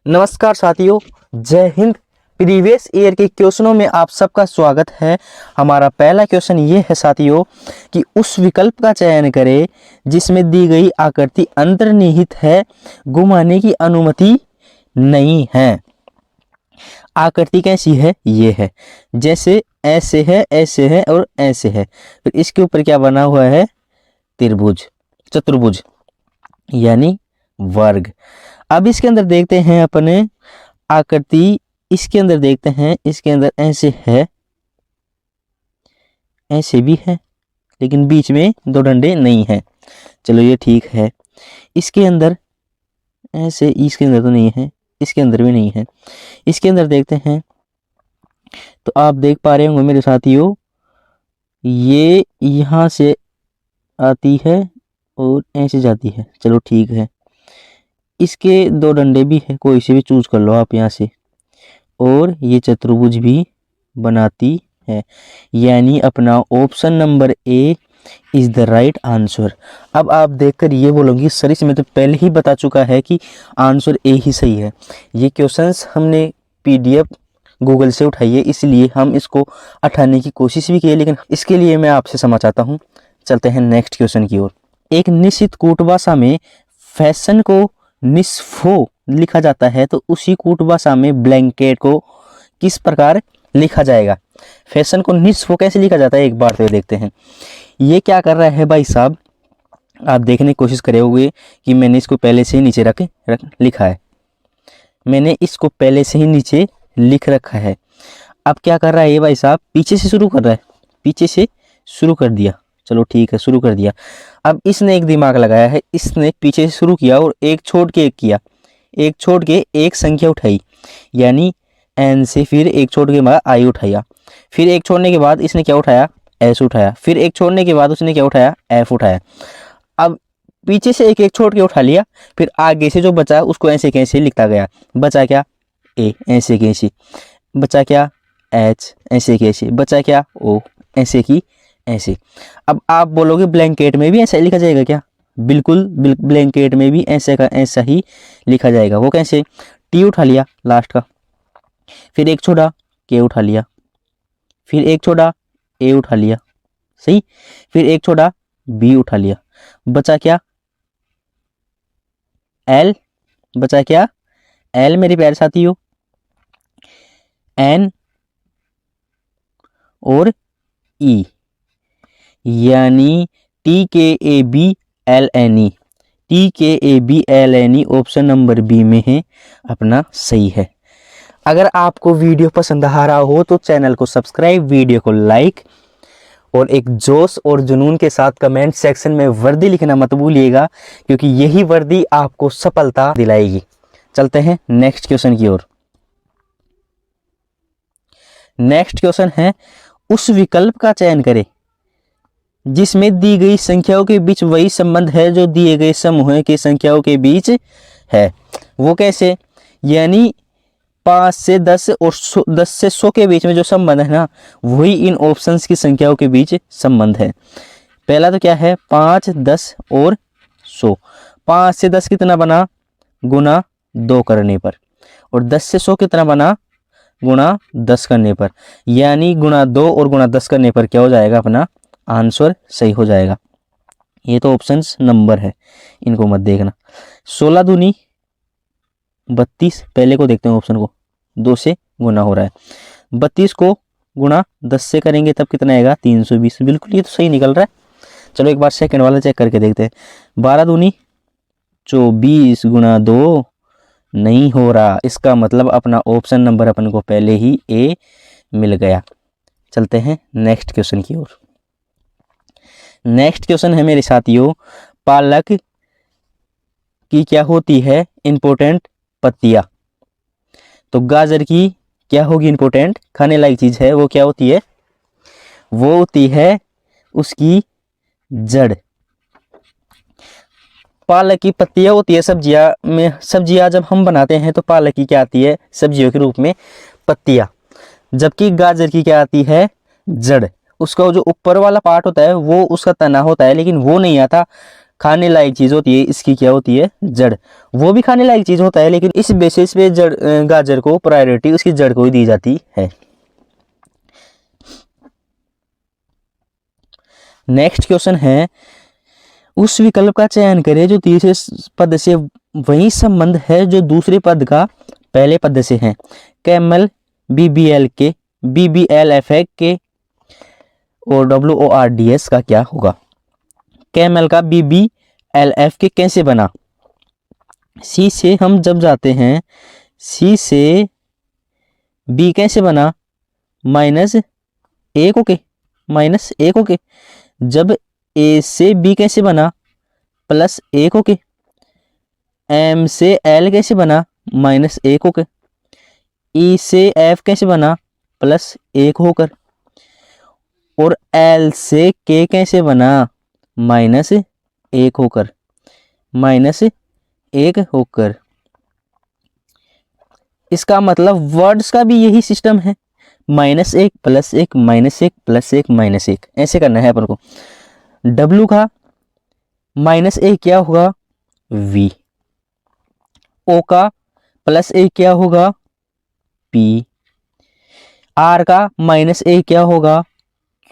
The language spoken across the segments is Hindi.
नमस्कार साथियों, जय हिंद। प्रीवियस ईयर के क्वेश्चनों में आप सबका स्वागत है। हमारा पहला क्वेश्चन ये है साथियों कि उस विकल्प का चयन करें जिसमें दी गई आकृति अंतर्निहित है, घुमाने की अनुमति नहीं है। आकृति कैसी है? ये है, जैसे ऐसे है और ऐसे है। फिर इसके ऊपर क्या बना हुआ है? त्रिभुज, चतुर्भुज यानी वर्ग। अब इसके अंदर देखते हैं अपने आकृति, इसके अंदर देखते हैं, इसके अंदर ऐसे है, ऐसे भी है, लेकिन बीच में दो डंडे नहीं है। चलो ये ठीक है। इसके अंदर ऐसे, इसके अंदर तो नहीं है, इसके अंदर भी नहीं है। इसके अंदर देखते हैं तो आप देख पा रहे होंगे मेरे साथियों, ये यहाँ से आती है और ऐसे जाती है। चलो ठीक है। इसके दो डंडे भी है, कोई से भी चूज कर लो आप यहाँ से, और ये चतुर्भुज भी बनाती है, यानी अपना option number A is the right answer. अब आप देखकर ये बोलोगे सर इसमें तो पहले ही बता चुका है कि आंसर ए ही सही है। ये क्वेश्चंस हमने पीडीएफ गूगल से उठाई है, इसलिए हम इसको हटाने की कोशिश भी की है, लेकिन इसके लिए मैं आपसे क्षमा चाहता हूँ। चलते हैं नेक्स्ट क्वेश्चन की ओर। एक निश्चित कूट भाषा में फैशन को निस्फो लिखा जाता है, तो उसी कूट भाषा में ब्लैंकेट को किस प्रकार लिखा जाएगा? फैशन को निस्फो कैसे लिखा जाता है, एक बार तो देखते हैं। ये क्या कर रहा है भाई साहब, आप देखने की कोशिश करोगे कि मैंने इसको पहले से ही नीचे रख लिखा है। मैंने इसको पहले से ही नीचे लिख रखा है। अब क्या कर रहा है ये भाई साहब? पीछे से शुरू कर रहा है, पीछे से शुरू कर दिया। चलो ठीक है, शुरू कर दिया। अब इसने एक दिमाग लगाया है, इसने पीछे से शुरू किया और एक छोड़ के एक किया, एक छोड़ के एक संख्या उठाई, यानी एन से, फिर एक छोड़ के बाद आई उठाया, फिर एक छोड़ने के बाद इसने क्या उठाया? एस उठाया, फिर एक छोड़ने के बाद उसने क्या उठाया? एफ उठाया। अब पीछे से एक एक छोड़ के उठा लिया, फिर आगे से जो बचा उसको ऐसे कैसे लिखता गया। बचा क्या? ए, ऐसे कैसे। बचा क्या? एच, ऐसे कैसे। बचा क्या? ओ, ऐसे की ऐसे। अब आप बोलोगे ब्लैंकेट में भी ऐसा लिखा जाएगा क्या? बिल्कुल, ब्लैंकेट में भी ऐसे का ऐसा ही लिखा जाएगा। वो कैसे? टी उठा लिया लास्ट का, फिर एक छोड़ा के उठा लिया, फिर एक छोड़ा ए उठा लिया, सही, फिर एक छोड़ा बी उठा लिया। बचा क्या? एल। बचा क्या? एल मेरे प्यारे साथियों। एन और ई, यानी T K A B L N E. T K A B L N E option number B में है अपना सही है। अगर आपको वीडियो पसंद आ रहा हो तो चैनल को सब्सक्राइब, वीडियो को लाइक और एक जोश और जुनून के साथ कमेंट सेक्शन में वर्दी लिखना मत भूलिएगा, क्योंकि यही वर्दी आपको सफलता दिलाएगी। चलते हैं नेक्स्ट क्वेश्चन की ओर। नेक्स्ट क्वेश्चन है, उस विकल्प का चयन करें जिसमें दी गई संख्याओं के बीच वही संबंध है जो दिए गए समूह की संख्याओं के बीच है। वो कैसे? यानी 5 से 10 और 10 से 100 के बीच में जो संबंध है ना, वही इन ऑप्शंस की संख्याओं के बीच संबंध है। पहला तो क्या है? 5, 10 और 100। 5 से 10 कितना बना? गुना 2 करने पर। और 10 से 100 कितना बना? गुना 10 करने पर। यानी गुना 2 और गुना 10 करने पर क्या हो जाएगा? अपना आंसर सही हो जाएगा। ये तो ऑप्शंस नंबर है, इनको मत देखना। 16 दूनी 32, पहले को देखते हैं ऑप्शन को, 2 से गुना हो रहा है। 32 को गुना 10 से करेंगे तब कितना आएगा? 320। बिल्कुल ये तो सही निकल रहा है। चलो एक बार सेकंड वाला चेक करके देखते हैं। 12 दूनी 24 गुना 2 नहीं हो रहा, इसका मतलब अपना ऑप्शन नंबर अपन को पहले ही ए मिल गया। चलते हैं नेक्स्ट क्वेश्चन की ओर। नेक्स्ट क्वेश्चन है मेरे साथियों, पालक की क्या होती है इंपॉर्टेंट पत्तियां? तो गाजर की क्या होगी इंपॉर्टेंट, खाने लायक चीज है, वो क्या होती है? वो होती है उसकी जड़। पालक की पत्तियां होती है सब्जियां में। सब्जियां जब हम बनाते हैं तो पालक की क्या आती है? सब्जियों के रूप में पत्तियां। जबकि गाजर की क्या आती है? जड़। उसका जो ऊपर वाला पार्ट होता है वो उसका तना होता है, लेकिन वो नहीं आता, खाने लायक चीज़ होती है, इसकी क्या होती है, जड़। वो भी खाने लायक चीज़ होता है, लेकिन इस बेसिस पे जड़, गाजर को प्रायोरिटी उसकी जड़ को ही दी जाती है। नेक्स्ट क्वेश्चन है, उस विकल्प का चयन करें जो तीसरे पद से वही संबंध है जो दूसरे पद का पहले पद से है। कैमल, BBL के, BBLFX के और WORDS का क्या होगा। कैमल का BBLF के कैसे बना। C से हम जब जाते हैं, C से B कैसे बना, -1 होके, -1 होके। जब A से B कैसे बना, +1 होके। M से L कैसे बना, -1 होकर। E से F कैसे बना, +1 होकर। और L से K कैसे बना, -1 होकर, -1 होकर। इसका मतलब वर्ड्स का भी यही सिस्टम है, -1 +1 -1 +1 -1, ऐसे करना है अपन को। W का -1 क्या होगा, V। O का +1 क्या होगा, P। R का -1 क्या होगा,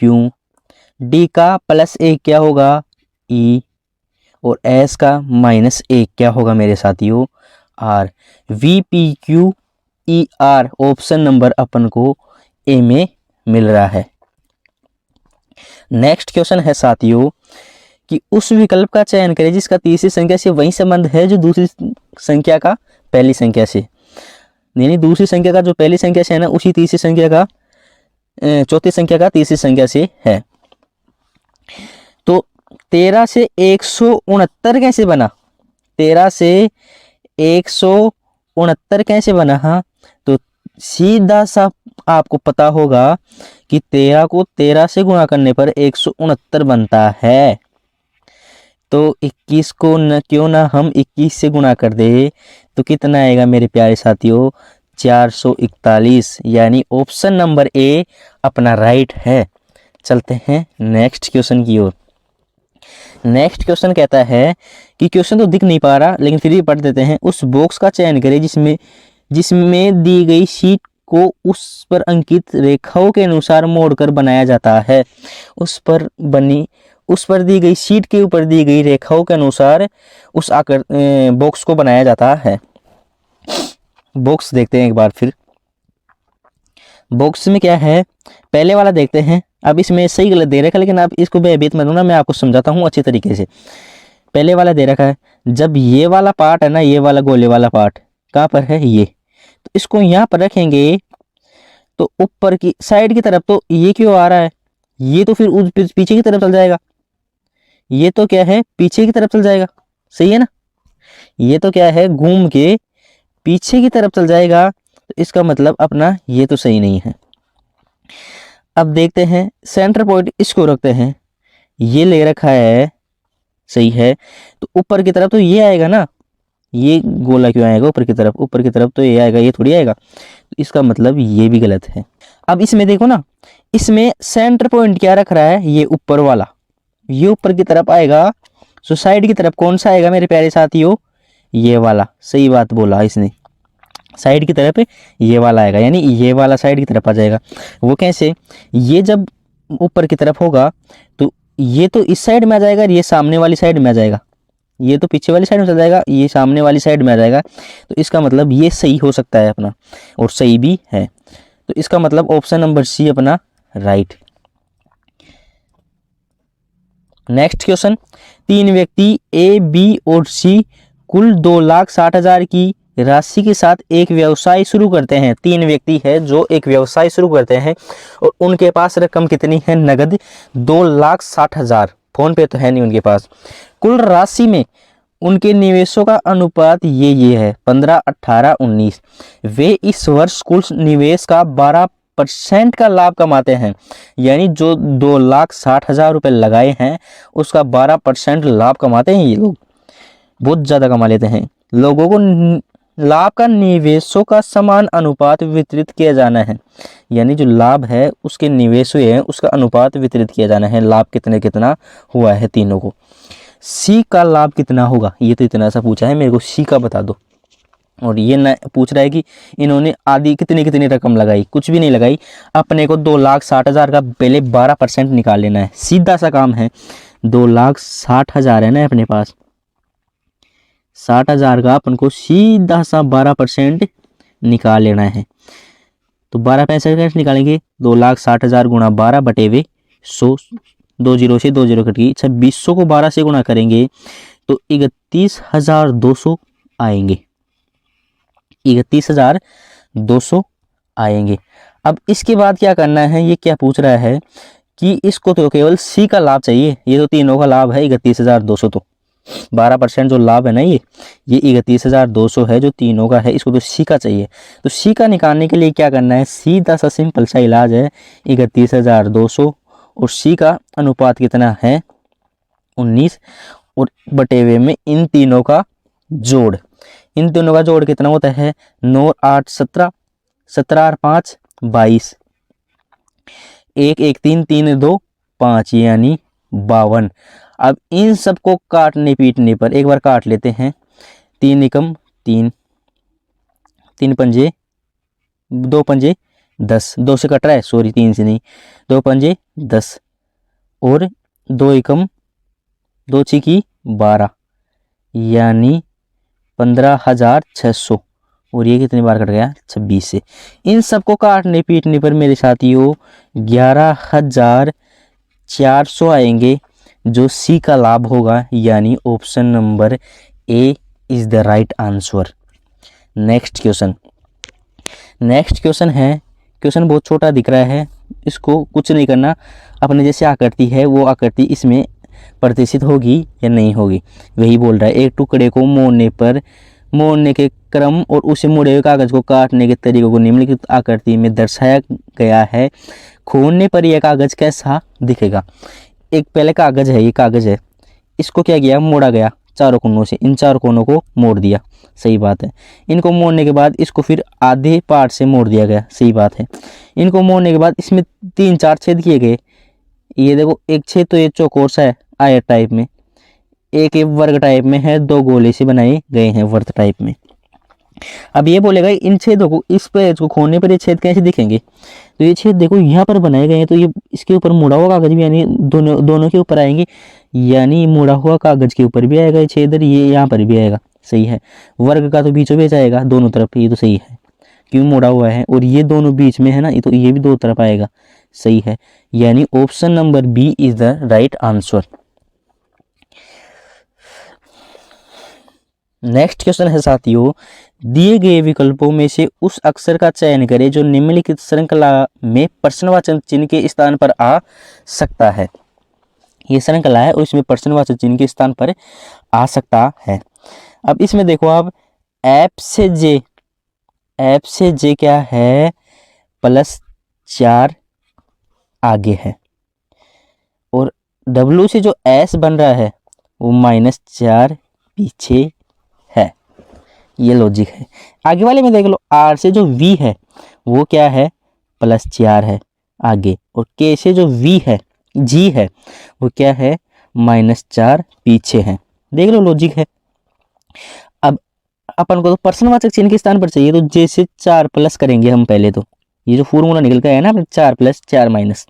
Q। D का +1 क्या होगा, E। और S का -1 क्या होगा मेरे साथियों, R। V P Q E R option number अपन को ए में मिल रहा है। नेक्स्ट क्वेश्चन है साथियों कि उस विकल्प का चयन करें जिसका तीसरी संख्या से वही संबंध है जो दूसरी संख्या का पहली संख्या से, यानी दूसरी संख्या का जो पहली संख्या से है ना, उसी तीसरी संख्या का चौथी संख्या का तीसरी संख्या से है। तो 13 से 169 कैसे बना, 13 से 169 कैसे बना। हाँ, तो सीधा सा आपको पता होगा कि 13 को 13 से गुणा करने पर 169 बनता है। तो 21 को न क्यों ना हम 21 से गुणा कर दे, तो कितना आएगा मेरे प्यारे साथियों, 441, यानी ऑप्शन नंबर ए अपना राइट है। चलते हैं नेक्स्ट क्वेश्चन की ओर। नेक्स्ट क्वेश्चन कहता है कि क्वेश्चन तो दिख नहीं पा रहा, लेकिन फिर भी पढ़ देते हैं। उस बॉक्स का चयन करें जिसमें दी गई शीट को उस पर अंकित रेखाओं के अनुसार मोड़कर बनाया जाता है। उस पर दी गई शीट के ऊपर दी गई रेखाओं के अनुसार उस बॉक्स को बनाया जाता है। बॉक्स देखते हैं एक बार फिर। बॉक्स में क्या है, पहले वाला देखते हैं। अब इसमें सही गलत दे रखा है, लेकिन आप इसको बेबीत मत होना, मैं आपको समझाता हूँ अच्छी तरीके से। पहले वाला दे रखा है, जब ये वाला पार्ट है ना, ये वाला गोले वाला पार्ट कहाँ पर है, ये, तो इसको यहाँ पर रखेंगे तो ऊपर की साइड की तरफ तो ये क्यों आ रहा है, ये तो फिर पीछे की तरफ चल जाएगा। ये तो क्या है, पीछे की तरफ चल जाएगा, सही है ना। ये तो क्या है, घूम के पीछे की तरफ चल जाएगा, तो इसका मतलब अपना ये तो सही नहीं है। अब देखते हैं सेंटर पॉइंट, इसको रखते हैं, ये ले रखा है, सही है। तो ऊपर की तरफ तो ये आएगा ना, ये गोला क्यों आएगा ऊपर की तरफ, ऊपर की तरफ तो ये आएगा, ये थोड़ी आएगा, तो इसका मतलब ये भी गलत है। अब इसमें देखो ना, इसमें सेंटर पॉइंट क्या रख रहा है, ये ऊपर वाला, ये ऊपर की तरफ आएगा। सो साइड की तरफ कौन सा आएगा मेरे प्यारे साथियों, ये वाला, सही बात बोला इसने, साइड की तरफ ये वाला आएगा, यानी ये वाला साइड की तरफ आ जाएगा। वो कैसे, ये जब ऊपर की तरफ होगा तो ये तो इस साइड में आ जाएगा, ये सामने वाली साइड में आ जाएगा, ये तो पीछे वाली साइड में चल जाएगा, ये सामने वाली साइड में आ जाएगा। तो इसका मतलब ये सही हो सकता है अपना, और सही भी है। तो इसका मतलब ऑप्शन नंबर सी अपना राइट। नेक्स्ट क्वेश्चन, 3 व्यक्ति ए, बी और सी कुल 2,60,000 की राशि के साथ एक व्यवसाय शुरू करते हैं। 3 व्यक्ति है जो एक व्यवसाय शुरू करते हैं और उनके पास रकम कितनी है, नगद 2,60,000। फोन पे तो है नहीं उनके पास। कुल राशि में उनके निवेशों का अनुपात ये है 15, 18, 19। वे इस वर्ष कुल निवेश का 12% का लाभ कमाते हैं, यानी जो 2,60,000 रुपये लगाए हैं उसका 12% लाभ कमाते हैं। ये लोग बहुत ज़्यादा कमा लेते हैं। लोगों को लाभ का निवेशों का समान अनुपात वितरित किया जाना है, यानी जो लाभ है उसके निवेश हुए हैं उसका अनुपात वितरित किया जाना है। लाभ कितना हुआ है तीनों को। सी का लाभ कितना होगा, ये तो इतना सा पूछा है, मेरे को सी का बता दो। और ये न पूछ रहा है कि इन्होंने आधी कितनी कितनी रकम लगाई, कुछ भी नहीं लगाई। अपने को 2,60,000 का पहले 12% निकाल लेना है, सीधा सा काम है। 2,60,000 है ना अपने पास, 60,000 का अपन को सीधा सा 12% निकाल लेना है। तो 12% कैसे निकालेंगे, 2,60,000 गुणा 12 बटे हुए 100, 2 जीरो से 2 जीरो कट गई, 2600 को 12 से गुणा करेंगे तो 31,200 आएंगे, 31,200 आएंगे। अब इसके बाद क्या करना है, ये क्या पूछ रहा है कि इसको तो केवल सी का लाभ चाहिए, ये तो तीनों का लाभ है 31,200, तो 12% जो लाभ है ना ये 31,200 है जो तीनों का है, इसको तो सी का चाहिए। तो सी का निकालने के लिए क्या करना है, सीधा सा सिंपल सा इलाज है, 31,200 और सी का अनुपात कितना है 19 और बटे हुए में इन तीनों का जोड़, इन तीनों का जोड़ कितना होता है 9 8 17, 17 और 5 22, 1 1 3 3 2 5 यानी 52। अब इन सबको काटने पीटने पर एक बार काट लेते हैं, 3 एकम 3, 3 पंजे 2 पंजे 10, 2 से कट रहा है सॉरी 3 से नहीं, 2 पंजे 10 और 2 एकम 2 छिकी 12 यानी 15,600 और ये कितनी बार कट गया 26 से। इन सबको काटने पीटने पर मेरे साथियों 11,400 आएंगे जो सी का लाभ होगा, यानी option number A is the right answer. Next question है, क्वेश्चन बहुत छोटा दिख रहा है, इसको कुछ नहीं करना, अपने जैसे आकृति है वो आकृति इसमें प्रदर्शित होगी या नहीं होगी, वही बोल रहा है। एक टुकड़े को मोड़ने के क्रम और उसे मुड़े हुए कागज को काटने के तरीकों को निम्नलिखित आकृति में दर्शाया गया है, खोलने पर यह कागज कैसा दिखेगा। एक पहले कागज है, ये कागज है, इसको क्या किया मोड़ा गया चारों कोनों से, इन चारों कोनों को मोड़ दिया, सही बात है। इनको मोड़ने के बाद इसको फिर आधे पार्ट से मोड़ दिया गया, सही बात है। इनको मोड़ने के बाद इसमें 3-4 छेद किए गए, ये देखो एक छेद तो ये चौकोर सा है आयत टाइप में, एक वर्ग टाइप में है, 2 गोले से बनाए गए हैं वर्ग टाइप में। अब ये बोलेगा इन छेदों को, इस पेज को खोलने पर ये छेद कैसे दिखेंगे, तो ये छेद देखो यहाँ पर बनाए गए हैं, तो ये इसके ऊपर मुड़ा हुआ कागज भी यानी दोनों के ऊपर आएंगे, यानी मुड़ा हुआ कागज के ऊपर भी आएगा ये छेद, ये यहाँ पर भी आएगा, सही है। वर्ग का तो बीचों बीच आएगा दोनों तरफ, ये तो सही है क्यों मुड़ा हुआ है, और ये दोनों बीच में है ना, ये तो ये भी दो तरफ आएगा, सही है। यानी option number B is the right answer. Next question है साथियों, दिए गए विकल्पों में से उस अक्षर का चयन करें जो निम्नलिखित श्रृंखला में प्रश्नवाचक चिन्ह के स्थान पर आ सकता है। ये श्रृंखला है और इसमें प्रश्नवाचक चिन्ह के स्थान पर आ सकता है। अब इसमें देखो आप एफ से जे क्या है +4 आगे है, और डब्ल्यू से जो एस बन रहा है वो -4 पीछे है, ये लॉजिक है। आगे वाले में देख लो, आर से जो वी है वो क्या है +4 है आगे, और के से जो वी है जी है वो क्या है -4 पीछे है, देख लो लॉजिक है। अब अपन को तो प्रश्नवाचक चिन्ह के स्थान पर चाहिए, तो जे से 4 प्लस करेंगे हम पहले, तो ये जो फॉर्मूला निकल गया है ना 4 + 4 माइनस,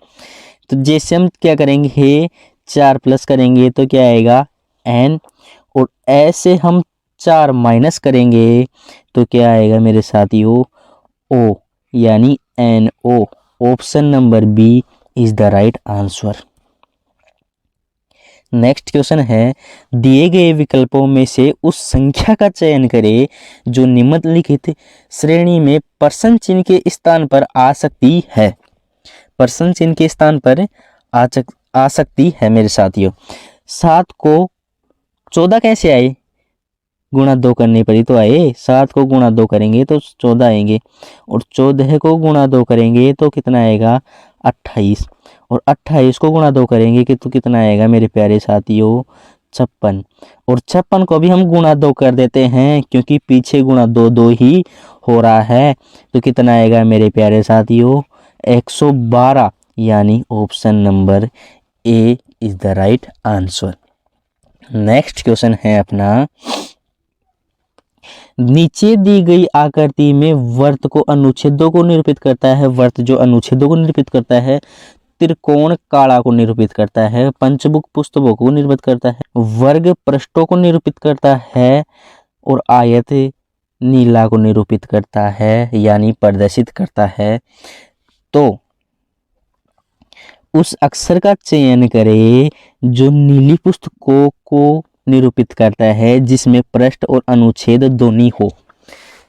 तो जैसे हम क्या करेंगे 4 प्लस करेंगे तो क्या आएगा n, और ऐसे हम 4 माइनस करेंगे तो क्या आएगा मेरे साथियों ओ, यानी NO। Option number B is the right answer. Next question है, दिए गए विकल्पों में से उस संख्या का चयन करें जो निम्नलिखित श्रेणी में प्रश्न चिन्ह के स्थान पर आ सकती है। प्रश्न चिन्ह के स्थान पर आ सकती है मेरे साथियों। 7 को 14 कैसे आए, गुणा 2 करने पर ही तो आए, 7 को गुणा 2 करेंगे तो 14 आएंगे, और 14 को गुणा 2 करेंगे तो कितना आएगा 28, और 28 को गुणा 2 करेंगे कि तो कितना आएगा मेरे प्यारे साथियों 56, और 56 को भी हम गुणा 2 कर देते हैं क्योंकि पीछे गुणा 2 ही हो रहा है, तो कितना आएगा मेरे प्यारे साथियों 112, यानी option number A is the right answer. Next question है अपना, नीचे दी गई आकृति में वर्त को अनुच्छेदों को निरूपित करता है। वर्त जो अनुच्छेदों को निरूपित करता है, त्रिकोण काड़ा को निरूपित करता है, पंचभुज पुष्टभुज को निरूपित करता है, वर्ग पृष्ठों को निरूपित करता है और आयत नीला को निरूपित करता है यानी प्रदर्शित करता है। तो उस अक्षर का चयन करें जो नीली पुस्तकों को निरूपित करता है जिसमें पृष्ठ और अनुच्छेद दोनों हो।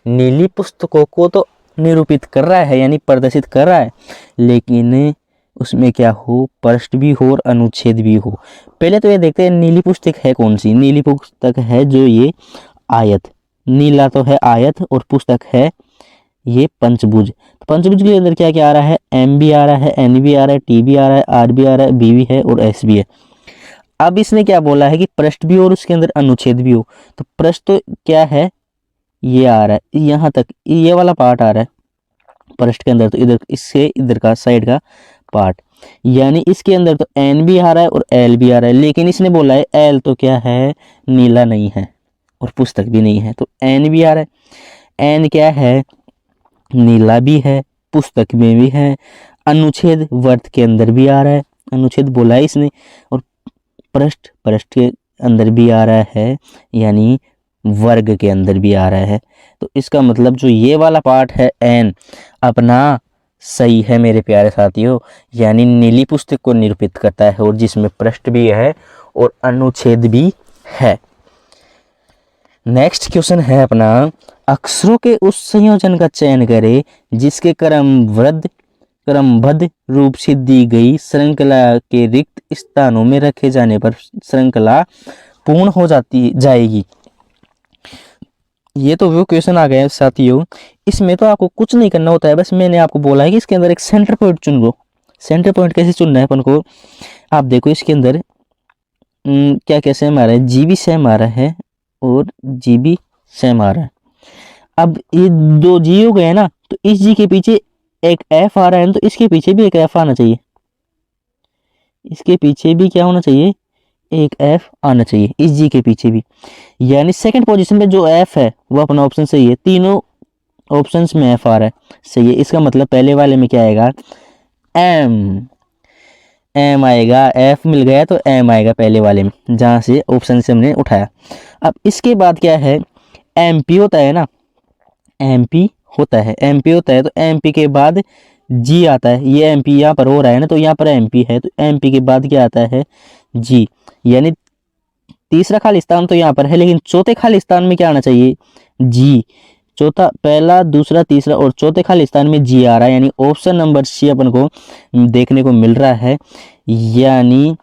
नीली पुस्तकों को तो निरूपित कर रहा है यानी प्रदर्शित कर रहा है, लेकिन उसमें क्या हो, पृष्ठ भी हो और अनुच्छेद भी हो। पहले तो ये देखते हैं नीली पुस्तक है कौन सी। नीली पुस्तक है जो ये आयत, नीला तो है आयत और पुस्तक है ये पंचभुज। तो पंचभुज के अंदर क्या क्या आ रहा है, एम भी आ रहा है, एन भी आ रहा है, टी भी आ रहा है, आर भी आ रहा है, बी भी है और एस भी है। अब इसने क्या बोला है कि पृष्ठ भी और उसके अंदर अनुच्छेद भी हो। तो पृष्ठ तो क्या है, ये आ रहा है यहाँ तक, ये वाला पार्ट आ रहा है पृष्ठ के अंदर, तो इधर इससे इधर का साइड का पार्ट, यानी इसके अंदर तो एन भी आ रहा है और एल भी आ रहा है। लेकिन इसने बोला है एल तो क्या है, नीला नहीं है और पुस्तक भी नहीं है, तो एन भी आ रहा है। एन क्या है, नीला भी है, पुस्तक में भी है, अनुच्छेद वर्त के अंदर भी आ रहा है, अनुच्छेद बोला है इसने, और पृष्ठ के अंदर भी आ रहा है यानी वर्ग के अंदर भी आ रहा है। तो इसका मतलब जो ये वाला पार्ट है एन अपना सही है मेरे प्यारे साथियों, यानी नीली पुस्तक को निरूपित करता है और जिसमें पृष्ठ भी है और अनुच्छेद भी है। नेक्स्ट क्वेश्चन है अपना, अक्षरों के उस संयोजन का चयन करें जिसके क्रमबद्ध रूप से दी गई श्रृंखला के रिक्त स्थानों में रखे जाने पर श्रृंखला पूर्ण हो जाएगी। ये तो वो क्वेश्चन आ गया साथियों। इसमें तो आपको कुछ नहीं करना होता है, बस मैंने आपको बोला है कि इसके अंदर एक सेंटर पॉइंट चुन लो। सेंटर पॉइंट कैसे चुनना है अपन को, आप देखो इसके अंदर क्या क्या सेम आ रहा है, जी भी सेम आ रहा है और जी भी सेम आ रहा है। अब ये दो जी हो गए ना, तो इस जी के पीछे एक एफ आ रहा है, तो इसके पीछे भी एक एफ आना चाहिए, इसके पीछे भी क्या होना चाहिए, एक एफ आना चाहिए इस जी के पीछे भी। यानी सेकंड पोजीशन में जो एफ है वो अपना ऑप्शन सही है, तीनों ऑप्शंस में एफ आ रहा है, सही है। इसका मतलब पहले वाले में क्या आएगा, एम आएगा, एफ मिल गया तो एम आएगा पहले वाले में, जहाँ से ऑप्शन से हमने उठाया। अब इसके बाद क्या है, एमपी होता है ना, एमपी होता है, एमपी होता है, तो एमपी के बाद जी आता है। ये एमपी यहाँ पर हो रहा है ना, तो यहाँ पर एमपी है, तो एमपी के बाद क्या आता है, जी। यानी तीसरा खाली स्थान तो यहाँ पर है, लेकिन चौथे खाली स्थान में क्या आना चाहिए, जी। चौथा, पहला, दूसरा, तीसरा और चौथे खाली स्थान में जी आ रहा है, यानी ऑप्शन नंबर सी अपन को देखने को मिल रहा है। यानी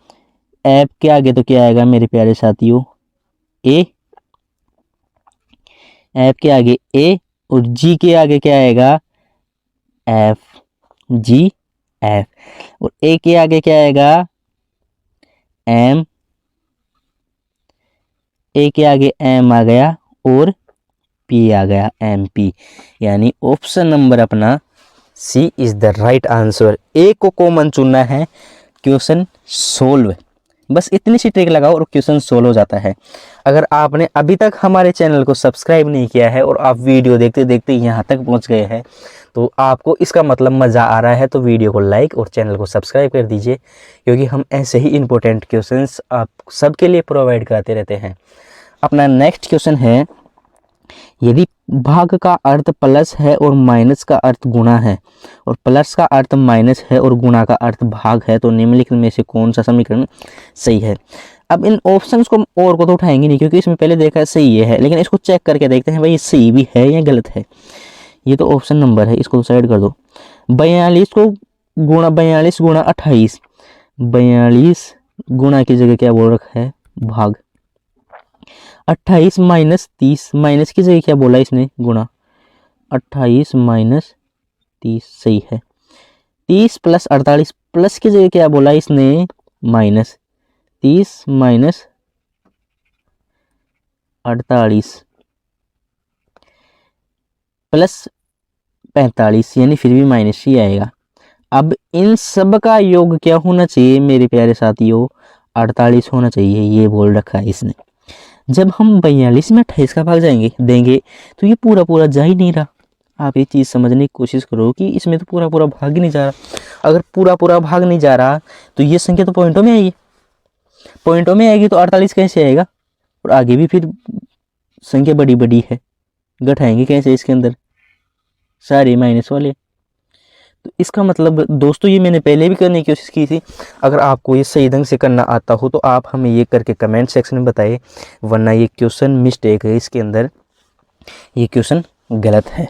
एफ के आगे तो क्या आएगा मेरे प्यारे साथियों, ए। एफ के आगे ए और जी के आगे क्या आएगा, एफ, जी एफ, और ए के आगे क्या आएगा, एम, ए के आगे एम आ गया और पी आ गया, एम पी। यानी ऑप्शन नंबर अपना सी इज द राइट आंसर। ए को कॉमन चुनना है, क्वेश्चन सोल्व। बस इतनी सी ट्रिक लगाओ और क्वेश्चन सोल्व हो जाता है। अगर आपने अभी तक हमारे चैनल को सब्सक्राइब नहीं किया है और आप वीडियो देखते देखते यहाँ तक पहुँच गए हैं, तो आपको इसका मतलब मज़ा आ रहा है, तो वीडियो को लाइक और चैनल को सब्सक्राइब कर दीजिए, क्योंकि हम ऐसे ही इंपॉर्टेंट क्वेश्चंस आप सबके लिए प्रोवाइड करते रहते हैं। अपना नेक्स्ट क्वेश्चन है, यदि भाग का अर्थ प्लस है और माइनस का अर्थ गुणा है और प्लस का अर्थ माइनस है और गुणा का अर्थ भाग है, तो निम्नलिखित में से कौन सा समीकरण सही है। अब इन ऑप्शंस को और को तो उठाएंगे नहीं, क्योंकि इसमें पहले देखा है सही है, लेकिन इसको चेक करके देखते हैं भाई ये सही भी है या गलत है। ये तो ऑप्शन नंबर है, इसको साइड कर दो। 42 को गुणा 42 गुणा 28, 42 गुणा की जगह क्या बोल रखा है, भाग। 28 माइनस 30, माइनस की जगह क्या बोला इसने, गुणा। 28 माइनस 30 सही है। 30 प्लस 48, प्लस की जगह क्या बोला इसने, माइनस। 30 माइनस 48 प्लस 45, यानी फिर भी माइनस ही आएगा। अब इन सब का योग क्या होना चाहिए मेरे प्यारे साथियों, 48 होना चाहिए, ये बोल रखा है इसने। जब हम 42 में 28 का भाग देंगे तो ये पूरा पूरा जा ही नहीं रहा। आप ये चीज़ समझने की कोशिश करो कि इसमें तो पूरा पूरा भाग ही नहीं जा रहा। अगर पूरा पूरा भाग नहीं जा रहा तो ये संख्या तो पॉइंटों में आएगी, पॉइंटों में आएगी तो 48 कैसे आएगा। और आगे भी फिर संख्या बड़ी बड़ी है, घटाएंगे कैसे इसके अंदर, सारे माइनस वाले। तो इसका मतलब दोस्तों ये मैंने पहले भी करने की कोशिश की थी। अगर आपको ये सही ढंग से करना आता हो तो आप हमें ये करके कमेंट सेक्शन में बताइए, वरना ये क्वेश्चन मिस्टेक है, इसके अंदर ये क्वेश्चन गलत है।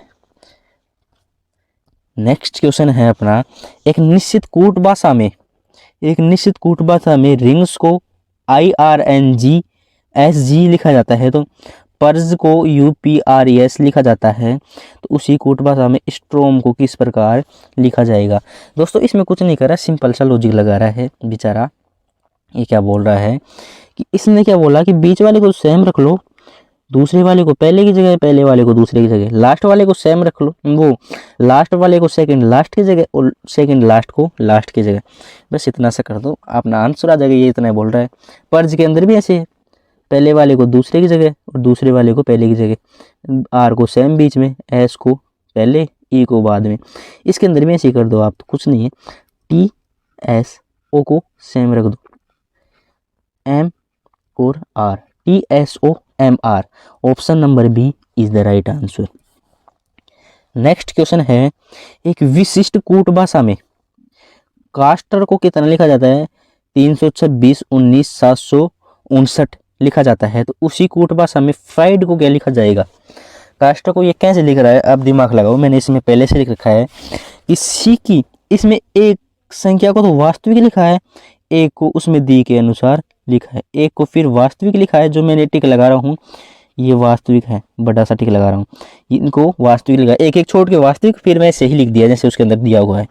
नेक्स्ट क्वेश्चन है अपना, एक निश्चित कूट भाषा में रिंग्स को IRNGSG लिखा जाता है, तो पर्ज को UPRES लिखा जाता है, तो उसी कूट भाषा में स्ट्रोम को किस प्रकार लिखा जाएगा। दोस्तों इसमें कुछ नहीं कर रहा, सिंपल सा लॉजिक लगा रहा है बेचारा। ये क्या बोल रहा है कि इसने क्या बोला कि बीच वाले को सेम रख लो, दूसरे वाले को पहले की जगह, पहले वाले को दूसरे की जगह, लास्ट वाले को सेम रख लो, वो लास्ट वाले को सेकंड लास्ट की जगह और सेकंड लास्ट को लास्ट की जगह। बस इतना सा कर दो, अपना आंसर आ जाएगा। ये इतना बोल रहा है। पर्ज के अंदर भी ऐसे है, पहले वाले को दूसरे की जगह और दूसरे वाले को पहले की जगह, आर को सेम बीच में, एस को पहले, ई को बाद में। इसके अंदर भी ऐसे ही कर दो आप, तो कुछ नहीं है, TSO को सेम रख दो, M और R, TSOMR। Option number B is the right answer. Next question है, एक विशिष्ट कूट भाषा में कास्टर को कितना लिखा जाता है, 326, 19, 759 लिखा जाता है, तो उसी कूट भाषा में फ्राइड को क्या लिखा जाएगा। कास्टर को ये कैसे लिख रहा है, आप दिमाग लगाओ। मैंने इसमें पहले से लिख रखा है कि सी की, इसमें एक संख्या को तो वास्तविक लिखा है, एक को उसमें दी के अनुसार लिखा है, एक को फिर वास्तविक लिखा है। जो मैंने टिक लगा रहा हूँ ये वास्तविक है, बड़ा सा टिक लगा रहा हूँ, इनको वास्तविक लिखा, एक एक छोड़ के वास्तविक, फिर मैं सही लिख दिया जैसे उसके अंदर दिया हुआ है।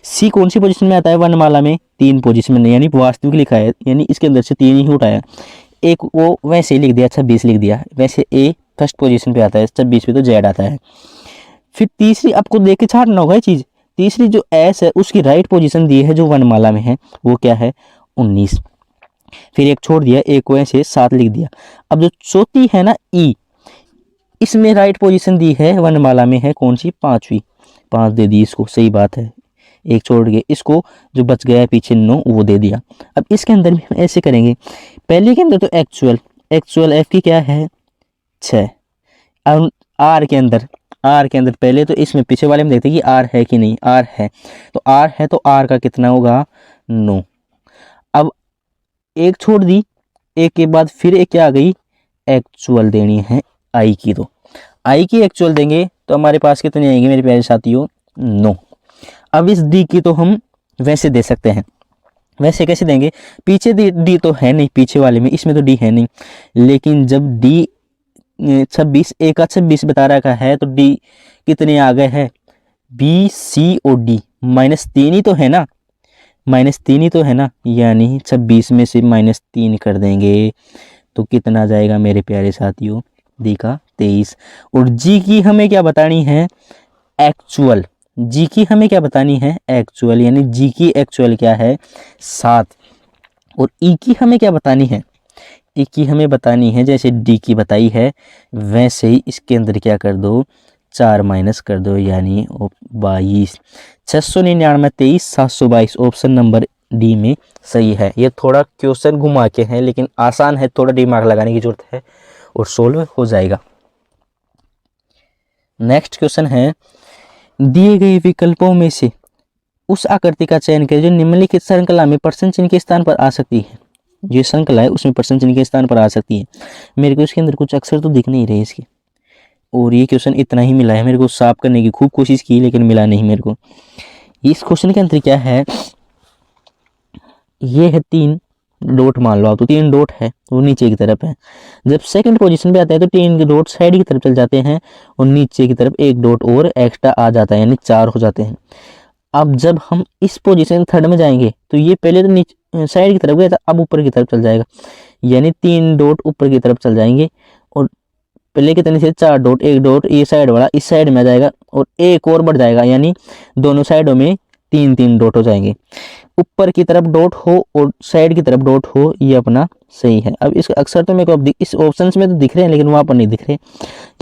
सी कौन सी पोजीशन में आता है, वर्णमाला में 3 पोजीशन में, यानी वास्तविक लिखा है, यानी इसके अंदर से 3 ही उठाया। एक वो वैसे ही लिख दिया, 26 लिख दिया, वैसे ए फर्स्ट पोजीशन पे आता है, 26 पे तो जेड आता है। फिर तीसरी आपको देख के छाटना होगा ये चीज़, तीसरी जो एस है उसकी राइट पोजीशन दी है जो वर्णमाला में है, वो क्या है, 19। फिर एक छोड़ दिया, एक को ऐसे 7 लिख दिया। अब जो चौथी है ना ई, इसमें राइट पोजीशन दी है वर्णमाला में है कौन सी, 5वीं, 5 दे दी इसको, सही बात है। एक छोड़ के इसको जो बच गया है पीछे 9 वो दे दिया। अब इसके अंदर भी हम ऐसे करेंगे, पहले के अंदर तो एक्चुअल एफ की क्या है 6। अब आर के अंदर पहले तो इसमें पीछे वाले में देखते हैं कि आर है कि नहीं, आर है, तो आर है तो आर का कितना होगा 9। अब एक छोड़ दी, एक के बाद फिर एक क्या आ गई, एक्चुअल देनी है आई की, तो आई की एक्चुअल देंगे तो हमारे पास कितनी आएंगे मेरे प्यारे साथियों, 9। अब इस डी की तो हम वैसे दे सकते हैं, वैसे कैसे देंगे, पीछे डी तो है नहीं, पीछे वाले में इसमें तो डी है नहीं, लेकिन जब डी 26 एक का 26 बता रखा है तो डी कितने आ गए हैं, बी सी और डी, -3 ही तो है ना, -3 ही तो है ना, यानी 26 में से -3 कर देंगे तो कितना जाएगा मेरे प्यारे साथियों, डी का 23। और जी की हमें क्या बतानी है, एक्चुअल, जी की हमें क्या बतानी है, एक्चुअल, यानी जी की एक्चुअल क्या है 7। और ई की हमें क्या बतानी है, ई की हमें बतानी है जैसे डी की बताई है वैसे ही इसके अंदर क्या कर दो, 4 माइनस कर दो, यानी 22। 699, 23, 722, ऑप्शन नंबर डी में सही है। ये थोड़ा क्वेश्चन घुमा के है लेकिन आसान है, थोड़ा दिमाग लगाने की जरूरत है और सोल्व हो जाएगा। नेक्स्ट क्वेश्चन है, दिए गए विकल्पों में से उस आकृति का चयन करें जो निम्नलिखित श्रृंखला में प्रश्न चिन्ह के स्थान पर आ सकती है। ये श्रृंखला है उसमें प्रश्न चिन्ह के स्थान पर आ सकती है। मेरे को इसके अंदर कुछ अक्षर तो दिख नहीं रहे इसके, और ये क्वेश्चन इतना ही मिला है मेरे को, साफ करने की खूब कोशिश की लेकिन मिला नहीं मेरे को। इस क्वेश्चन के अंदर क्या है, ये है 3 डॉट मान लो आप, तो 3 डॉट है वो नीचे की तरफ है। जब सेकंड पोजीशन पे आता है तो 3 डॉट साइड की तरफ चल जाते हैं और नीचे की तरफ 1 डॉट और एक्स्ट्रा आ जाता है, यानी 4 हो जाते हैं। अब जब हम इस पोजीशन थर्ड में जाएंगे तो ये पहले तो नीचे साइड की तरफ गया था, अब ऊपर की तरफ चल जाएगा, यानी 3 डॉट ऊपर की तरफ चल जाएंगे और पहले कितने से 4 डॉट, 1 डॉट ये साइड वाला इस साइड में आ जाएगा और एक और बढ़ जाएगा, यानी दोनों साइडों में 3-3 डॉट हो जाएंगे। ऊपर की तरफ डॉट हो और साइड की तरफ डॉट हो, ये अपना सही है। अब इसका अक्सर तो मेरे को इस ऑप्शन में तो दिख रहे हैं लेकिन वहाँ पर नहीं दिख रहे,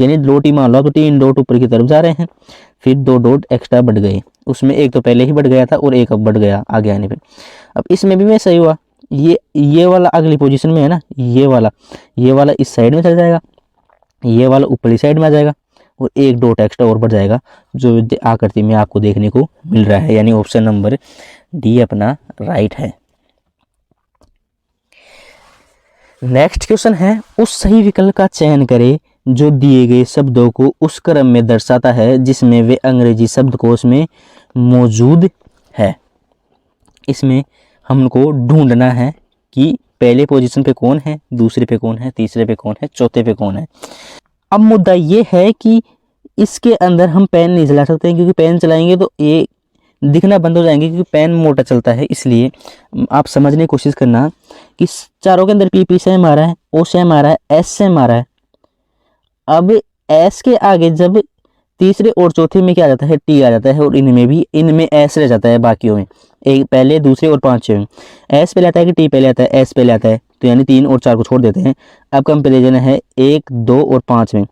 यानी डॉट ही मान लो तो 3 डॉट ऊपर की तरफ जा रहे हैं, फिर 2 डॉट एक्स्ट्रा बढ़ गए, उसमें एक तो पहले ही बढ़ गया था और एक अब बढ़ गया आगे आने पे। अब इसमें भी मैं सही हुआ, ये वाला अगली पोजीशन में है ना, ये वाला इस साइड में चल जाएगा, ये वाला ऊपरी साइड में आ जाएगा और एक डॉट एक्स्ट्रा और बढ़ जाएगा, जो आकृति में आपको देखने को मिल रहा है, यानी ऑप्शन नंबर डी अपना राइट है। नेक्स्ट क्वेश्चन है, उस सही विकल्प का चयन करें जो दिए गए शब्दों को उस क्रम में दर्शाता है जिसमें वे अंग्रेजी शब्दकोश में मौजूद है। इसमें हमको ढूंढना है कि पहले पोजीशन पे कौन है, दूसरे पे कौन है, तीसरे पे कौन है, चौथे पे कौन है। अब मुद्दा ये है कि इसके अंदर हम पेन नहीं चला सकते क्योंकि पेन चलाएंगे तो ये दिखना बंद हो जाएंगे, क्योंकि पेन मोटा चलता है। इसलिए आप समझने की कोशिश करना कि चारों के अंदर पी सेम आ रहा है, ओ सेम आ रहा है, एस सेम आ रहा है। अब एस के आगे जब तीसरे और चौथे में क्या आ जाता है, टी आ जाता है, और इनमें एस रह जाता है बाकियों में, एक पहले दूसरे और पांचवें में एस पहले आता है कि टी पहले आता है, एस पहले आता है, तो यानी 3 और 4 को छोड़ देते हैं। अब कंपेरिजन है 1, 2 और 5 में,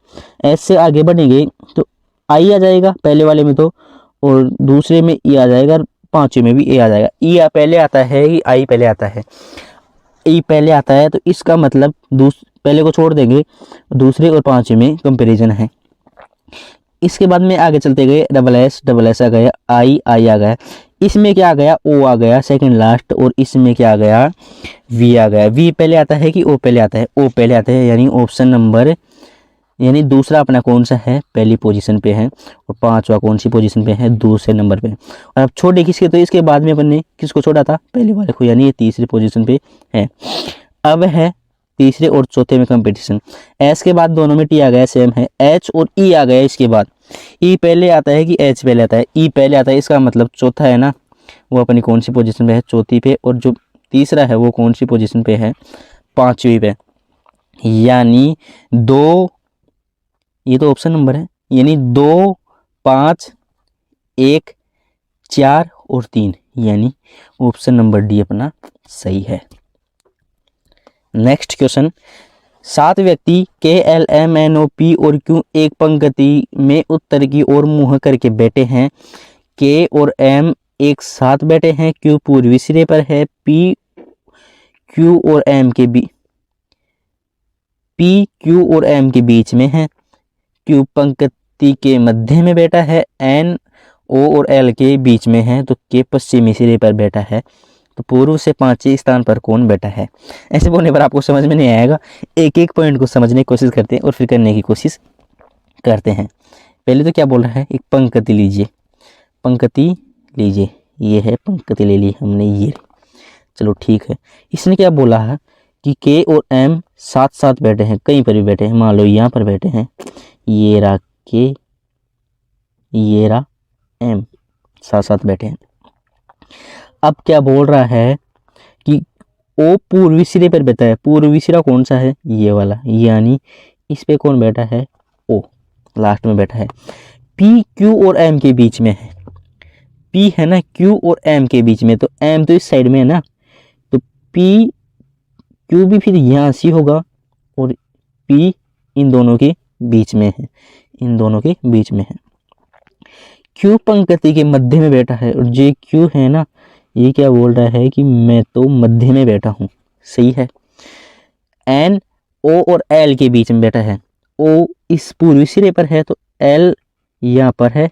एस से आगे बढ़ेंगे तो आई आ जाएगा पहले वाले में तो, और दूसरे में ई आ जाएगा, पांचवें में भी ए आ जाएगा। ई पहले आता है कि आई पहले आता है, ई पहले आता है, तो इसका मतलब पहले को छोड़ देंगे, दूसरे और पांचवें में कंपैरिजन है। इसके बाद में आगे चलते गए, डबल एस आ गया, आई आ गया, इसमें क्या आ गया, ओ आ गया सेकंड लास्ट, और इसमें क्या आ गया, वी आ गया। वी पहले आता है कि ओ पहले आता है, ओ पहले आता है, यानी ऑप्शन नंबर, यानी दूसरा अपना कौन सा है, पहली पोजीशन पे है, और पांचवा कौन सी पोजीशन पे है, दूसरे नंबर पे। और अब छोटे किसके, तो इसके बाद में अपन ने किसको छोड़ा था, पहले वाले को, यानी ये तीसरी पोजीशन पे है। अब है तीसरे और चौथे में कंपटीशन, एस के बाद दोनों में टी आ गया सेम है, एच और ई आ गया। इसके बाद ई पहले आता है कि एच पहले आता है, ई पहले आता है, इसका मतलब चौथा है ना, वो अपनी कौन सी पोजीशन पे है, चौथी पे, और जो तीसरा है वो कौन सी पोजीशन पे है, पांचवी पे। यानी 2, ये तो ऑप्शन नंबर है, यानी 2, 5, 1, 4 और 3, यानी ऑप्शन नंबर डी अपना सही है। नेक्स्ट क्वेश्चन, 7 व्यक्ति के L M N O P और क्यू एक पंक्ति में उत्तर की ओर मुंह करके बैठे हैं। के और एम एक साथ बैठे हैं, क्यू पूर्वी सिरे पर है, पी क्यू और एम के बीच में है, क्यू पंक्ति के मध्य में बैठा है, एन ओ और एल के बीच में है, तो के पश्चिमी सिरे पर बैठा है, तो पूर्व से 5वें स्थान पर कौन बैठा है। ऐसे बोलने पर आपको समझ में नहीं आएगा, एक एक पॉइंट को समझने की कोशिश करते हैं और फिर करने की कोशिश करते हैं। पहले तो क्या बोल रहा है, एक पंक्ति लीजिए, ये है पंक्ति ले ली हमने, ये चलो ठीक है। इसने क्या बोला है कि के और एम साथ साथ बैठे हैं, कहीं पर भी बैठे हैं, मान लो यहाँ पर बैठे हैं, ये रहा के, ये रहा एम, साथ साथ बैठे हैं। अब क्या बोल रहा है कि ओ पूर्वी सिरे पर बैठा है, पूर्वी सिरा कौन सा है, ये वाला, यानी इस पे कौन बैठा है, ओ लास्ट में बैठा है। पी क्यू और एम के बीच में है, पी है ना क्यू और एम के बीच में, तो एम तो इस साइड में है ना, तो पी क्यू भी फिर यहाँ से होगा, और पी इन दोनों के बीच में है, क्यू पंक्ति के मध्य में बैठा है, और जे क्यू है ना, ये क्या बोल रहा है कि मैं तो मध्य में बैठा हूँ, सही है। एन ओ और एल के बीच में बैठा है, ओ इस पूर्वी सिरे पर है, तो एल यहाँ पर है,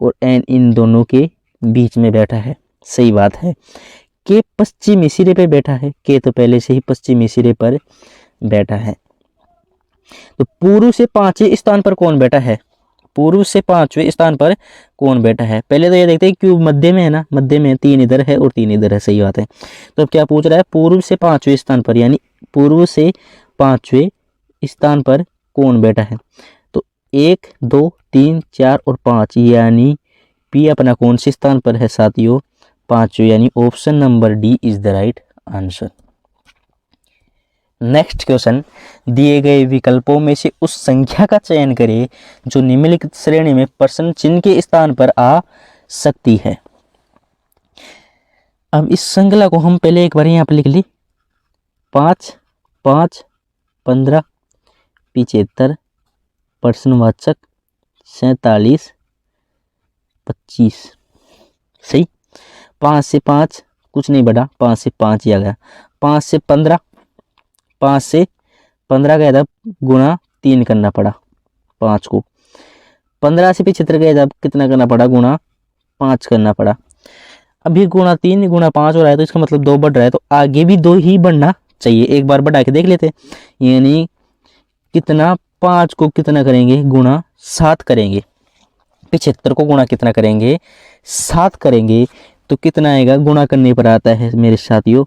और एन इन दोनों के बीच में बैठा है, सही बात है। के पश्चिमी सिरे पर बैठा है, के तो पहले से ही पश्चिमी सिरे पर बैठा है। तो पूर्व से 5वें स्थान पर कौन बैठा है, पहले तो ये देखते हैं क्यों मध्य में है ना, मध्य में 3 इधर है और 3 इधर है, सही बात है। तो अब क्या पूछ रहा है, पूर्व से 5वें स्थान पर, यानी पूर्व से 5वें स्थान पर कौन बैठा है, तो 1, 2, 3, 4 और 5, यानी पी अपना कौन से स्थान पर है साथियों, 5वें, यानी option number D is the right answer. Next question, दिए गए विकल्पों में से उस संख्या का चयन करें जो निम्नलिखित श्रेणी में प्रश्न चिन्ह के स्थान पर आ सकती है। अब इस श्रृंखला को हम पहले एक बार यहाँ पर लिख ली, 5 5 15 75 प्रश्नवाचक 47 25। सही। 5 से 5 कुछ नहीं बढ़ा, 5 से 5 ही आ गया। 5 से 15 गया था, गुणा 3 करना पड़ा 5 को। 15 से 75 गया था, कितना करना पड़ा, गुणा 5 करना पड़ा। अभी गुणा 3 गुणा 5 हो रहा है, तो इसका मतलब 2 बढ़ रहा है, तो आगे भी 2 ही बढ़ना चाहिए। एक बार बढ़ा के देख लेते, यानी कितना, 5 को कितना करेंगे, गुणा 7 करेंगे। 75 को गुणा कितना करेंगे, 7 करेंगे, तो कितना आएगा, गुणा करने पर आता है मेरे साथियों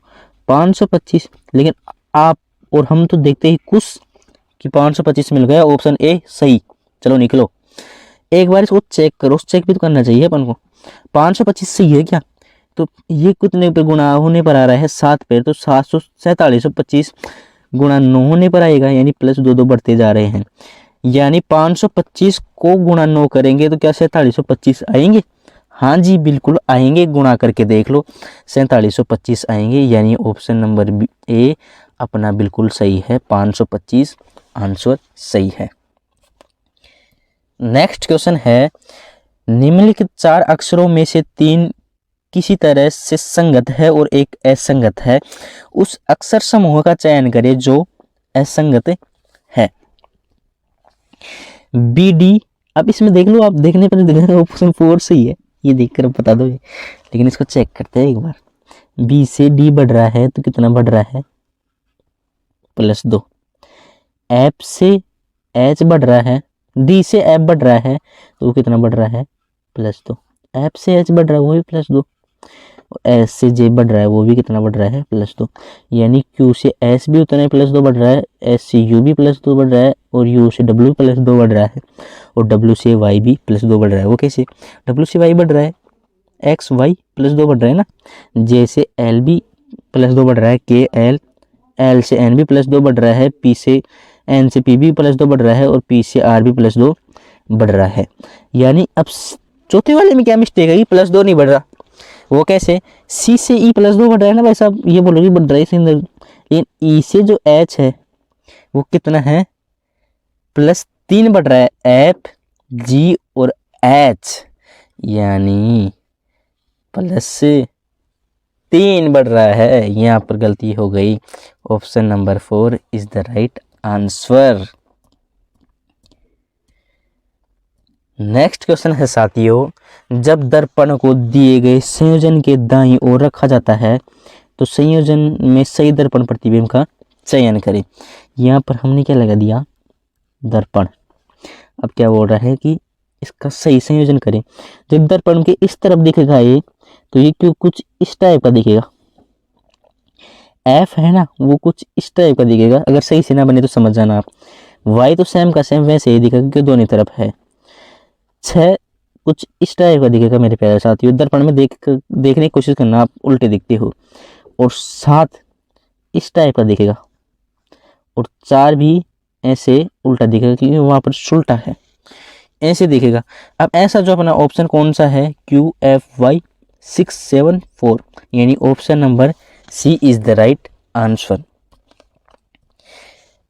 525। लेकिन आप और हम तो देखते ही खुश कि 525 मिल गया, ऑप्शन ए सही। चलो निकलो, एक बार इसको चेक करो, चेक भी तो करना चाहिए अपन को। 525 सही है क्या, तो ये कितने पे गुणा होने पर आ रहा है, 7 पे, तो 4725 गुणा 9 होने पर आएगा, यानी प्लस 2 बढ़ते जा रहे हैं। यानी 525 को गुणा 9 करेंगे तो क्या 4725 आएंगे? हाँ जी बिल्कुल आएंगे, गुणा करके देख लो, 4725 आएंगे, यानी ऑप्शन नंबर ए अपना बिल्कुल सही है, 525 आंसर सही है। नेक्स्ट क्वेश्चन है, निम्नलिखित 4 अक्षरों में से 3 किसी तरह से संगत है और एक असंगत है, उस अक्षर समूह का चयन करें जो असंगत है। बी डी, अब इसमें देख लो, आप देखने पर देखेंगे ऑप्शन 4 सही है, ये देखकर बता दो, लेकिन इसको चेक करते हैं एक बार। बी से डी बढ़ रहा है तो कितना बढ़ रहा है, +2। एफ से एच बढ़ रहा है, डी से एफ बढ़ रहा है तो कितना बढ़ रहा है, +2। एफ से एच बढ़ रहा है वो भी +2, एस से जे बढ़ रहा है वो भी कितना बढ़ रहा है, +2। यानी क्यू से एस भी उतना ही +2 बढ़ रहा है, एस से यू भी +2 बढ़ रहा है, और यू से डब्ल्यू +2 बढ़ रहा है, और डब्ल्यू से वाई भी +2 बढ़ रहा है। वो कैसे, डब्ल्यू से वाई बढ़ रहा है, एक्स वाई +2 बढ़ रहा है ना, जे से एल भी +2 बढ़ रहा है, के एल, एल से एन भी +2 बढ़ रहा है, पी से एन से पी भी +2 बढ़ रहा है, और पी से आर भी +2 बढ़ रहा है। यानी अब चौथे वाले में क्या मिस्टेक है, +2 नहीं बढ़ रहा, वो कैसे, सी से ई +2 बढ़ रहा है ना भाई साहब, ये बोलोगे बढ़ रहा है इसके अंदर, लेकिन ई से जो एच है वो कितना है, +3 बढ़ रहा है, एफ जी और एच, यानी +3 बढ़ रहा है। यहाँ पर गलती हो गई, option number 4 is the right answer. Next question है साथियों, जब दर्पण को दिए गए संयोजन के दाईं ओर रखा जाता है तो संयोजन में सही दर्पण प्रतिबिंब का चयन करें। यहाँ पर हमने क्या लगा दिया, दर्पण। अब क्या बोल रहा है कि इसका सही संयोजन करें। जब दर्पण के इस तरफ दिखेगा ये, तो ये क्यों कुछ इस टाइप का दिखेगा, एफ है ना वो कुछ इस टाइप का दिखेगा, अगर सही से ना बने तो समझ जाना आप। वाई तो सेम का सेम वैसे ही दिखेगा क्योंकि दोनों तरफ है। 6 कुछ इस टाइप का दिखेगा मेरे प्यारे साथियों, दर्पण में देखने की कोशिश करना, आप उल्टे दिखते हो। और 7 इस टाइप का दिखेगा, और 4 भी ऐसे उल्टा दिखेगा क्योंकि वहाँ पर सुल्टा है, ऐसे दिखेगा। अब ऐसा जो अपना ऑप्शन कौन सा है, QFY 674, यानी option number C is the right answer.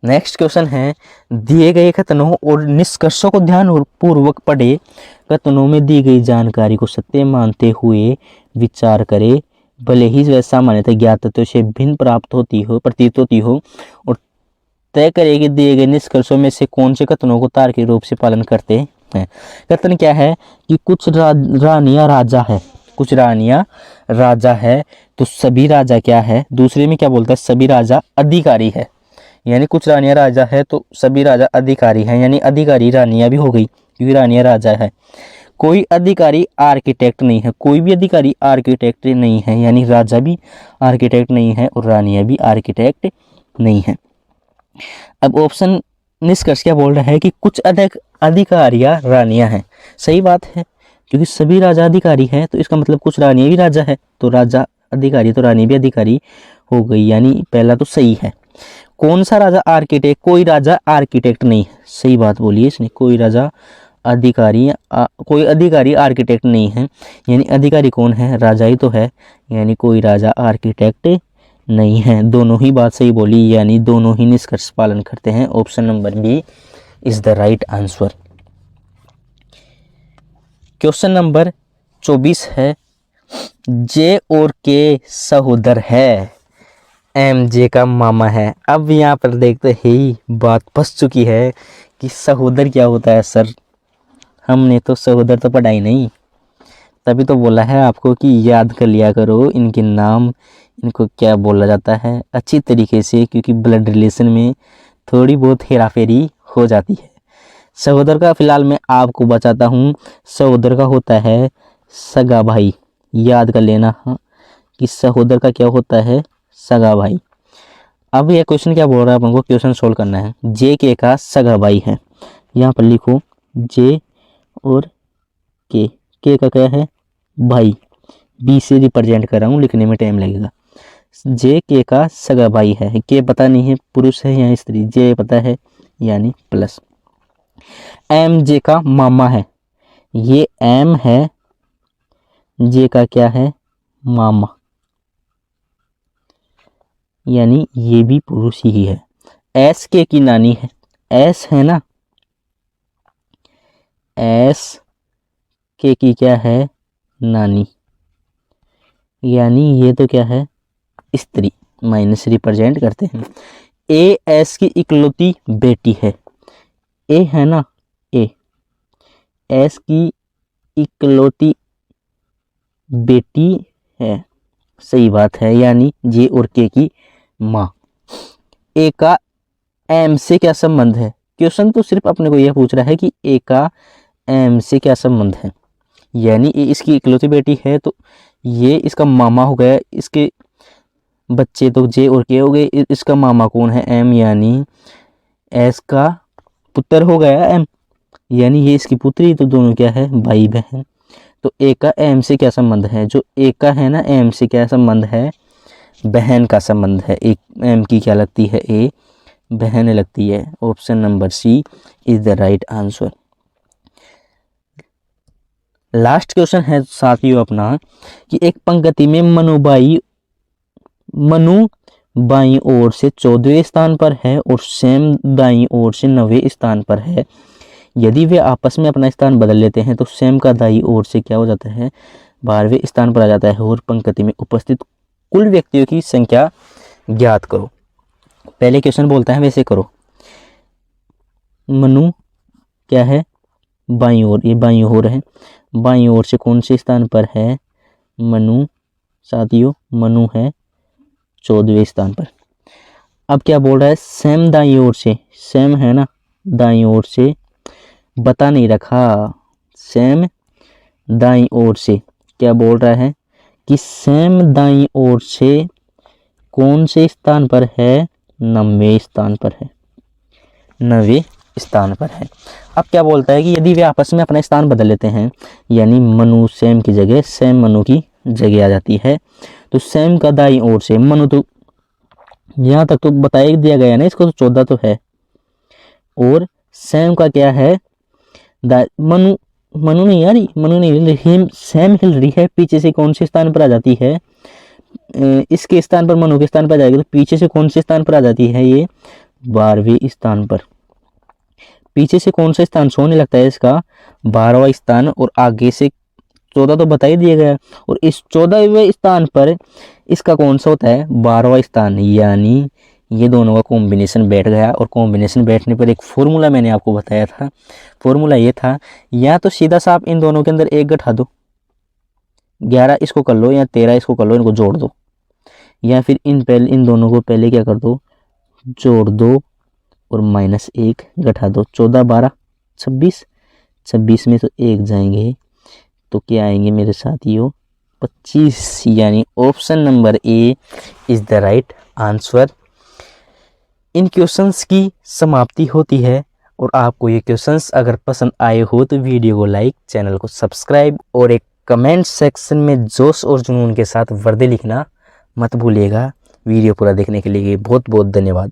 Next question है, दिए गए कथनों और निष्कर्षों को ध्यानपूर्वक पढ़े, कथनों में दी गई जानकारी को सत्य मानते हुए विचार करें, भले ही वह सामान्यतः ज्ञात तथ्यों से भिन्न प्रतीत होती हो, और तय करें कि दिए गए निष्कर्षों में से कौन से कथनों को तार्किक रूप से पालन करते हैं। कथन क्या है कि कुछ रानियां राजा है, कुछ रानियां राजा है, तो सभी राजा क्या है, दूसरे में क्या बोलता है, सभी राजा अधिकारी है। यानी कुछ रानियां राजा है तो सभी राजा अधिकारी हैं, यानी अधिकारी रानियां भी हो गई क्योंकि रानियां राजा है। कोई अधिकारी आर्किटेक्ट नहीं है, कोई भी अधिकारी आर्किटेक्ट नहीं है, यानी राजा भी आर्किटेक्ट नहीं है और रानियां भी आर्किटेक्ट नहीं है। अब ऑप्शन निष्कर्ष क्या बोल रहा है कि कुछ अधिकारियां रानियां हैं, सही बात है क्योंकि सभी राजा अधिकारी हैं, तो इसका मतलब कुछ रानियां भी राजा है, तो राजा अधिकारी तो रानी भी अधिकारी हो गई, यानी पहला तो सही है। कौन सा राजा आर्किटेक्ट, कोई राजा आर्किटेक्ट नहीं है, सही बात बोली है इसने, कोई राजा अधिकारी कोई अधिकारी आर्किटेक्ट नहीं है, यानी अधिकारी कौन है, राजा ही तो है, यानी कोई राजा आर्किटेक्ट नहीं है। दोनों ही बात सही बोली, यानी दोनों ही निष्कर्ष पालन करते हैं। Option number B is the right answer. Question number 24 है, जे और के सहोदर है, एम जे का मामा है। अब यहाँ पर देखते ही बात फंस चुकी है कि सहोदर क्या होता है सर, हमने तो सहोदर तो पढ़ाई नहीं, तभी तो बोला है आपको कि याद कर लिया करो इनके नाम, इनको क्या बोला जाता है अच्छी तरीके से, क्योंकि ब्लड रिलेशन में थोड़ी बहुत हेराफेरी हो जाती है। सहोदर का फिलहाल मैं आपको बताता हूँ, सहोदर का होता है सगा भाई, याद कर लेना कि सहोदर का क्या होता है, सगा भाई। अब यह क्वेश्चन क्या बोल रहा है, अपन को क्वेश्चन सोल्व करना है। जे के का सगा भाई है, यहाँ पर लिखो जे और के का क्या है, भाई, बी से रिप्रेजेंट कर रहा हूँ, लिखने में टाइम लगेगा। जे के का सगा भाई है, के पता नहीं है पुरुष है या स्त्री, जे पता है यानी प्लस। एम जे का मामा है, ये एम है, जे का क्या है, मामा, यानी ये भी पुरुष ही है। एस के की नानी है, एस है ना, एस के की क्या है, नानी, यानी ये तो क्या है, स्त्री, माइनस रिप्रेजेंट करते हैं। ए एस की इकलौती बेटी है, ए है ना, ए एस की इकलौती बेटी है, सही बात है, यानी जे और के की माँ। ए का एम से क्या संबंध है, क्वेश्चन तो सिर्फ अपने को यह पूछ रहा है कि ए का एम से क्या संबंध है, यानी ए इसकी इकलौती बेटी है तो ये इसका मामा हो गया, इसके बच्चे तो जे और के हो गए, इसका मामा कौन है, एम, यानी एस का पुत्र हो गया एम, यानी ये इसकी पुत्री, तो दोनों क्या है, भाई बहन। तो ए का एम से क्या संबंध है, जो ए का है ना, एम से क्या संबंध है, बहन का संबंध है। एक एम की क्या लगती है, ए बहन लगती है। Option number C is the right answer. Last question है साथियों अपना कि एक पंक्ति में मनु बाईं ओर से 14वें स्थान पर है और सैम दाईं ओर से 9वें स्थान पर है। यदि वे आपस में अपना स्थान बदल लेते हैं तो सैम का दाईं ओर से क्या हो जाता है, 12वें स्थान पर आ जाता है। और पंक्ति में उपस्थित कुल व्यक्तियों की संख्या ज्ञात करो। पहले क्वेश्चन बोलता है वैसे करो। मनु क्या है, बाईं ओर, ये बाईं ओर है, बाईं ओर से कौन से स्थान पर है, मनु, साथियों मनु है 14वें स्थान पर। अब क्या बोल रहा है, सैम दाईं ओर से, सैम है ना दाईं ओर से, बता नहीं रखा, सैम दाईं ओर से क्या बोल रहा है कि सैम दाईं ओर से कौन से स्थान पर है, 9वें स्थान पर है, 9वें स्थान पर है। अब क्या बोलता है कि यदि वे आपस में अपना स्थान बदल लेते हैं, यानी मनु सैम की जगह सैम मनु की जगह आ जाती है, तो सैम का दाईं ओर से, मनु तो यहाँ तक तो बता ही दिया गया ना इसको, तो 14 तो है, और सैम का क्या है, मनु नहीं यार, मनु नहीं हिल रही, सैम हिल रही है, पीछे से कौन से स्थान पर आ जाती है, इसके स्थान पर मनु के स्थान पर जाएगी, तो पीछे से कौन से स्थान पर आ जाती है, ये 12वें स्थान पर। पीछे से कौन सा स्थान सोने लगता है, इसका 12वां स्थान, और आगे से 14 तो बता ही दिया गया, और इस 14वें स्थान पर इसका कौन सा होता है, 12वां स्थान, यानी ये दोनों का कॉम्बिनेशन बैठ गया। और कॉम्बिनेशन बैठने पर एक फॉर्मूला मैंने आपको बताया था, फॉर्मूला ये था, या तो सीधा सा आप इन दोनों के अंदर एक घटा दो, 11 इसको कर लो या 13 इसको कर लो, इनको जोड़ दो, या फिर इन दोनों को पहले क्या कर दो, जोड़ दो और -1 घटा दो, 14 12 26, 26 में तो 1 जाएंगे, तो क्या आएंगे मेरे साथियों, 25, यानी option number A is the right answer. In questions की समाप्ति होती है, और आपको ये क्वेश्चंस अगर पसंद आए हो तो वीडियो को लाइक, चैनल को सब्सक्राइब, और एक कमेंट सेक्शन में जोश और जुनून के साथ वर्दे लिखना मत भूलिएगा। वीडियो पूरा देखने के लिए बहुत बहुत धन्यवाद।